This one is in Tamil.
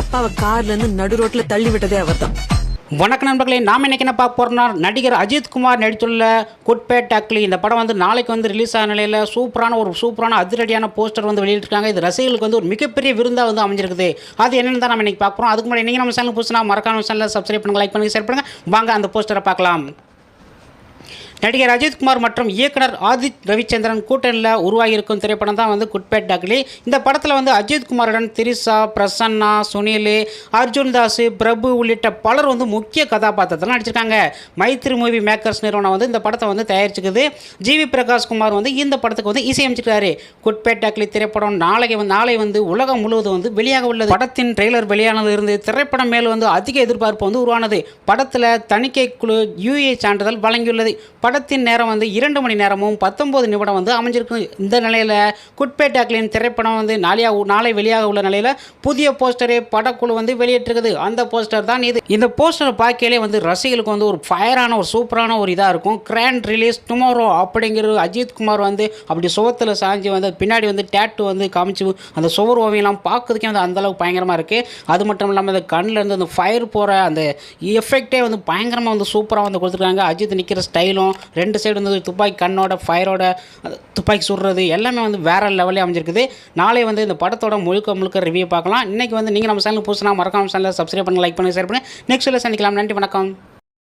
அப்பாவை கார்ல இருந்து நடு ரோட்ல தள்ளி விட்டதே அவர்தான். வணக்கம் நண்பர்களே, நாம் இன்னைக்கு என்ன பார்க்க போறோம்னா, நடிகர் அஜித் குமார் நடித்துள்ள குட்பேட் டக்லி இந்த படம் வந்து நாளைக்கு வந்து ரிலீஸ் ஆன நிலையில் சூப்பரான அதிரடியான போஸ்டர் வந்து வெளியிட்டிருக்காங்க. இது ரசிகர்களுக்கு வந்து ஒரு மிகப்பெரிய விருந்தாக வந்து அமைஞ்சிருக்குது. அது என்னன்னு தான் நம்ம இன்னைக்கு பார்க்க போகிறோம். அதுக்கு முன்னாடி நீங்கள் நம்ம சேனல் புதுசுனா மறக்காம சேனலை சப்ஸ்கிரைப் பண்ணுங்க, லைக் பண்ணுங்க, ஷேர் பண்ணுங்க. வாங்க அந்த போஸ்டரை பார்க்கலாம். நடிகர் அஜித் குமார் மற்றும் இயக்குனர் ஆதித் ரவிச்சந்திரன் கூட்டணியில் உருவாகியிருக்கும் திரைப்படம் தான் வந்து குட்பேட் டக்லி. இந்த படத்தில் வந்து அஜித் குமாருடன் திரிஷா, பிரசன்னா, சுனில், அர்ஜுன் தாஸ், பிரபு உள்ளிட்ட பலர் வந்து முக்கிய கதாபாத்திரத்தில் நடிச்சிருக்காங்க. மைத்ரி மூவி மேக்கர்ஸ் நிறுவனம் வந்து இந்த படத்தை வந்து தயாரிச்சுக்குது. ஜிவி பிரகாஷ் குமார் வந்து இந்த படத்துக்கு வந்து இசையமைச்சிருக்காரு. குட்பேட் டக்லி திரைப்படம் நாளை வந்து உலகம் முழுவதும் வந்து வெளியாக உள்ளது. படத்தின் ட்ரெய்லர் வெளியானதிலிருந்து திரைப்படம் மேல் வந்து அதிக எதிர்பார்ப்பு வந்து உருவானது. படத்தில் தணிக்கை குழு UA சான்றிதழ் வழங்கியுள்ளது. படத்தின் நேரம் வந்து 2 மணி நேரமும் 19 நிமிடம் வந்து அமைஞ்சிருக்கு. இந்த நிலையில் குட்பேட் டக்லியின் திரைப்படம் வந்து நாளை வெளியாக உள்ள நிலையில் புதிய போஸ்டரை படக்குழு வந்து வெளியிட்டிருக்குது. அந்த போஸ்டர் தான் இது. இந்த போஸ்டரை பார்க்கலே வந்து ரசிகர்களுக்கு வந்து ஒரு ஃபயரான ஒரு சூப்பரான ஒரு இதாக இருக்கும். கிராண்ட் ரிலீஸ் டுமாரோ அப்படிங்கிற அஜித் குமார் வந்து அப்படி சுவத்தில் சாஞ்சி வந்து பின்னாடி வந்து டேட்டு வந்து காமிச்சு அந்த சுவர் ஓவியெல்லாம் பார்க்கறதுக்கே வந்து அந்தளவுக்கு பயங்கரமாக இருக்குது. அது மட்டும் இல்லாமல் அந்த கண்ணில் இருந்து அந்த ஃபயர் போகிற அந்த எஃபெக்டே வந்து பயங்கரமாக வந்து சூப்பராக வந்து கொடுத்துருக்காங்க. அஜித் நிற்கிற ஸ்டைலும் 2 சைடு வந்து துப்பாக்கி கண்ணோட ஃபயரோட துப்பாக்கி சுடுறது எல்லாமே வந்து வேறு லெவலே அமைஞ்சிருக்குது. நாளை வந்து இந்த படத்தோட முழுக்க ரிவ்யூ பார்க்கலாம். இன்றைக்கி வந்து நீங்கள் நம்ம சேனல் புதுசுனா மறக்காம சேனலை சப்ஸ்கிரைப் பண்ணுங்கள், லைக் பண்ணுங்கள், ஷேர் பண்ணுங்கள். நெக்ஸ்ட் வீடியோவில் சந்திக்கலாம். நன்றி, வணக்கம்.